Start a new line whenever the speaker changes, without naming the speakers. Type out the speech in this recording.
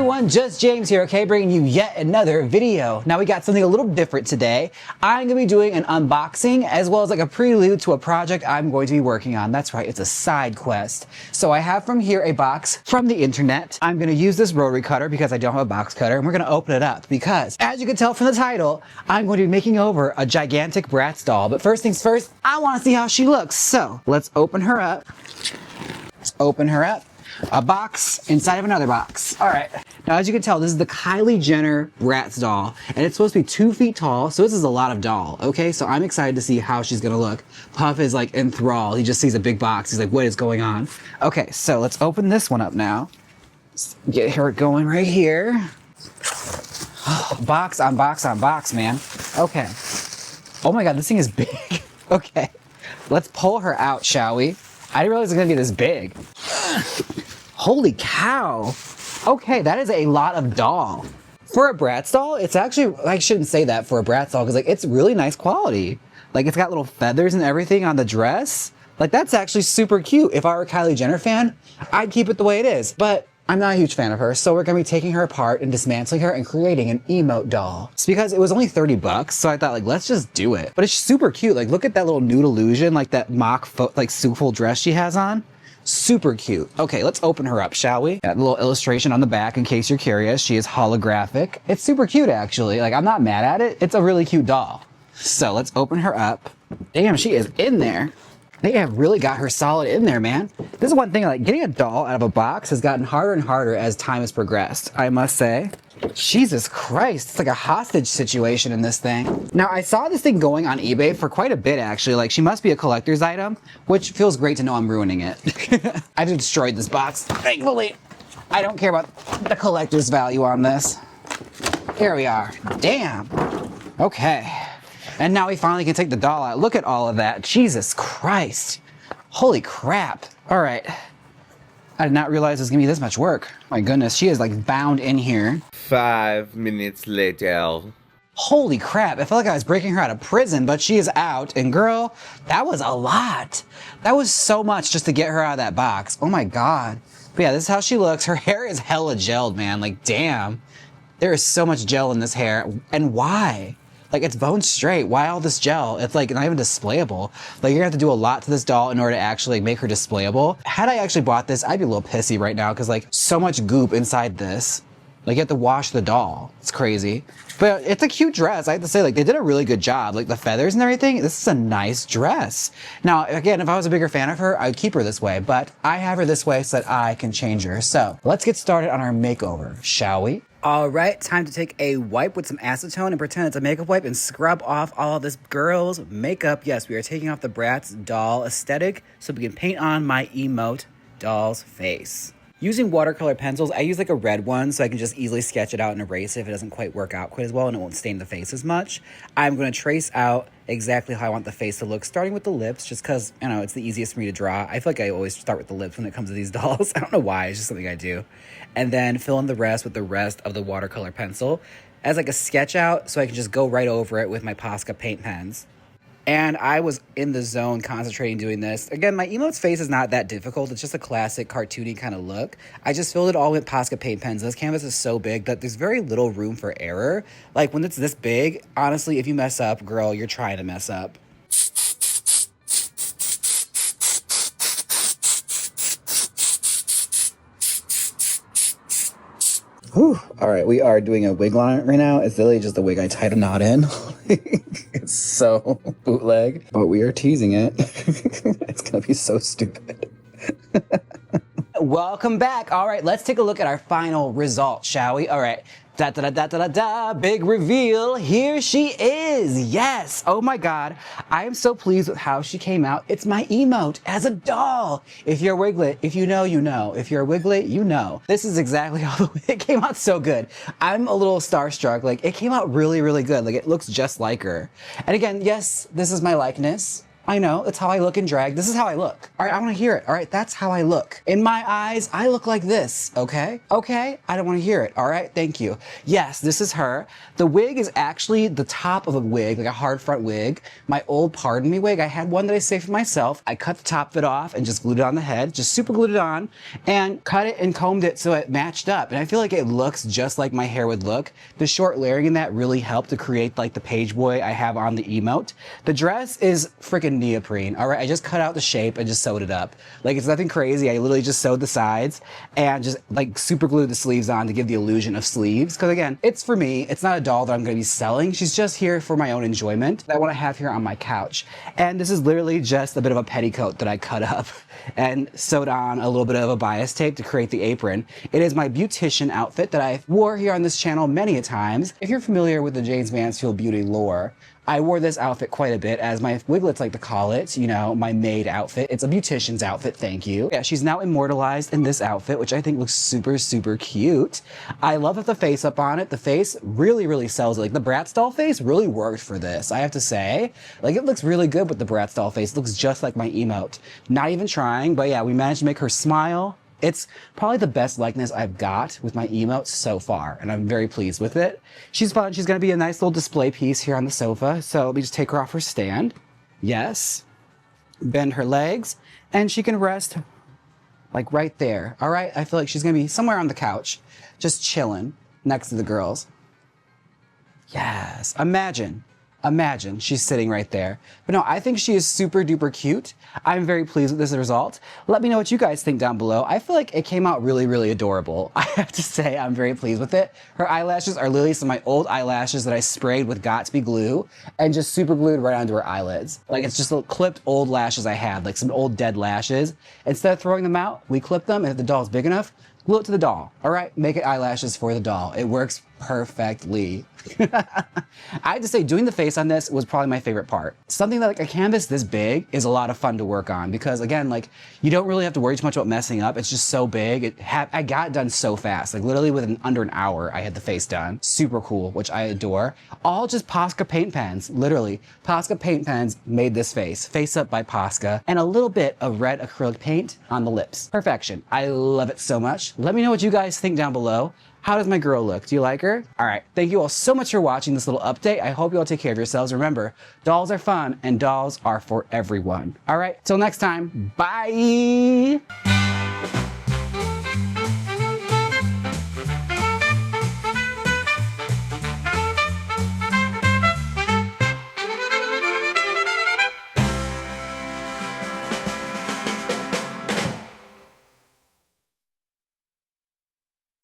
everyone, just James here, okay, bringing you yet another video. Now we got something a little different today. I'm gonna be doing an unboxing as well as like a prelude to a project I'm going to be working on. That's right, it's a side quest. So I have from here a box from the internet. I'm gonna use this rotary cutter because I don't have a box cutter, and we're gonna open it up because, as you can tell from the title, I'm going to be making over a gigantic Bratz doll. But first things first, I wanna see how she looks. So let's open her up. Let's open her up. A box inside of another box. All right. Now, as you can tell, this is the Kylie Jenner Bratz doll, and it's supposed to be 2 feet tall, so this is a lot of doll, okay? So I'm excited to see how she's gonna look. Puff is like enthralled. He just sees a big box. He's like, what is going on? Okay, so let's open this one up now. Let's get her going right here. Box on box on box, man. Okay. Oh my God, this thing is big. Okay. Let's pull her out, shall we? I didn't realize it was gonna be this big. Holy cow. Okay, that is a lot of doll. For a Bratz doll, it's actually, I shouldn't say that for a Bratz doll, because like it's really nice quality. Like it's got little feathers and everything on the dress. Like that's actually super cute. If I were a Kylie Jenner fan, I'd keep it the way it is. But I'm not a huge fan of her, so we're gonna be taking her apart and dismantling her and creating an emote doll. It's because it was only 30 bucks, so I thought like, let's just do it. But it's super cute. Like look at that little nude illusion, like that mock like full dress she has on. Super cute. Okay, let's open her up, shall we? Got a little illustration on the back in case you're curious. She is holographic. It's super cute, actually. Like, I'm not mad at it. It's a really cute doll. So let's open her up. Damn, she is in there. They have really got her solid in there, man. This is one thing, like getting a doll out of a box has gotten harder and harder as time has progressed, I must say. Jesus Christ, it's like a hostage situation in this thing. Now, I saw this thing going on eBay for quite a bit, actually. Like, she must be a collector's item, which feels great to know I'm ruining it. I've destroyed this box, thankfully. I don't care about the collector's value on this. Here we are. Damn. Okay. And now we finally can take the doll out. Look at all of that. Jesus Christ. Holy crap. All right. I did not realize it was gonna be this much work. My goodness, she is like bound in here.
5 minutes later.
Holy crap, I felt like I was breaking her out of prison, but she is out. And girl, that was a lot. That was so much just to get her out of that box. Oh my God. But yeah, this is how she looks. Her hair is hella gelled, man. Like, damn. There is so much gel in this hair. And why? Like, it's bone straight. Why all this gel? It's like not even displayable. Like, you're gonna have to do a lot to this doll in order to actually make her displayable. Had I actually bought this, I'd be a little pissy right now because like so much goop inside this. Like, you have to wash the doll. It's crazy. But it's a cute dress. I have to say, like, they did a really good job. Like, the feathers and everything, this is a nice dress. Now, again, if I was a bigger fan of her, I would keep her this way. But I have her this way so that I can change her. So, let's get started on our makeover, shall we? All right, time to take a wipe with some acetone and pretend it's a makeup wipe and scrub off all this girl's makeup. Yes, we are taking off the Bratz doll aesthetic so we can paint on my emote doll's face. Using watercolor pencils, I use like a red one so I can just easily sketch it out and erase it if it doesn't quite work out quite as well and it won't stain the face as much. I'm going to trace out exactly how I want the face to look, starting with the lips, just because, you know, it's the easiest for me to draw. I feel like I always start with the lips when it comes to these dolls. I don't know why, it's just something I do. And then fill in the rest with the rest of the watercolor pencil as like a sketch out so I can just go right over it with my Posca paint pens. And I was in the zone concentrating doing this. Again, my emote's face is not that difficult. It's just a classic cartoony kind of look. I just filled it all with Posca paint pens. This canvas is so big that there's very little room for error. Like when it's this big, honestly, if you mess up, girl, you're trying to mess up. Whew. All right, we are doing a wig on it right now. It's literally just the wig I tied a knot in. It's so bootleg, but we are teasing it. It's gonna be so stupid. Welcome back. All right, let's take a look at our final result, shall we? All right. Da da da da da da da, big reveal. Here she is. Yes. Oh my God. I am so pleased with how she came out. It's my emote as a doll. If you're a Wiglet, if you know, you know. If you're a Wiglet, you know. This is exactly how it came out so good. I'm a little starstruck. Like, it came out really, really good. Like, it looks just like her. And again, yes, this is my likeness. I know, that's how I look in drag. This is how I look. All right, I want to hear it. All right, that's how I look. In my eyes, I look like this, okay? Okay, I don't want to hear it. All right, thank you. Yes, this is her. The wig is actually the top of a wig, like a hard front wig. My old Pardon Me wig, I had one that I saved for myself. I cut the top of it off and just glued it on the head, just super glued it on, and cut it and combed it so it matched up. And I feel like it looks just like my hair would look. The short layering in that really helped to create like the page boy I have on the emote. The dress is freaking neoprene. All right, I just cut out the shape and just sewed it up. Like, it's nothing crazy. I literally just sewed the sides and just like super glued the sleeves on to give the illusion of sleeves. Because again, it's for me. It's not a doll that I'm going to be selling. She's just here for my own enjoyment that I want to have here on my couch. And this is literally just a bit of a petticoat that I cut up and sewed on a little bit of a bias tape to create the apron. It is my beautician outfit that I wore here on this channel many a times. If you're familiar with the James Mansfield beauty lore, I wore this outfit quite a bit, as my Wiglets like to call it, you know, my maid outfit. It's a beautician's outfit, thank you. Yeah, she's now immortalized in this outfit, which I think looks super, super cute. I love the face up on it. The face really, really sells it. Like, the Bratz doll face really worked for this, I have to say. Like, it looks really good with the Bratz doll face. It looks just like my emote. Not even trying, but yeah, we managed to make her smile. It's probably the best likeness I've got with my emotes so far, and I'm very pleased with it. She's fun. She's going to be a nice little display piece here on the sofa. So let me just take her off her stand. Yes. Bend her legs, and she can rest like right there. All right? I feel like she's going to be somewhere on the couch, just chilling next to the girls. Yes. Imagine she's sitting right there. But no, I think she is super duper cute. I'm very pleased with this result. Let me know what you guys think down below. I feel like it came out really, really adorable. I have to say, I'm very pleased with it. Her eyelashes are literally some of my old eyelashes that I sprayed with Gatsby glue and just super glued right onto her eyelids. Like, it's just little clipped old lashes I had, like some old dead lashes. Instead of throwing them out, we clip them, and if the doll's big enough, glue it to the doll. All right, make it eyelashes for the doll. It works perfectly. I have to say, doing the face on this was probably my favorite part. Something that, like, a canvas this big is a lot of fun to work on because, again, like, you don't really have to worry too much about messing up. It's just so big. I got it done so fast. Like, literally within under an hour, I had the face done. Super cool, which I adore. All just Posca paint pens, literally. Posca paint pens made this face. Face Up by Posca. And a little bit of red acrylic paint on the lips. Perfection. I love it so much. Let me know what you guys think down below. How does my girl look? Do you like her? All right, thank you all so much for watching this little update. I hope you all take care of yourselves. Remember, dolls are fun and dolls are for everyone. All right, till next time, bye.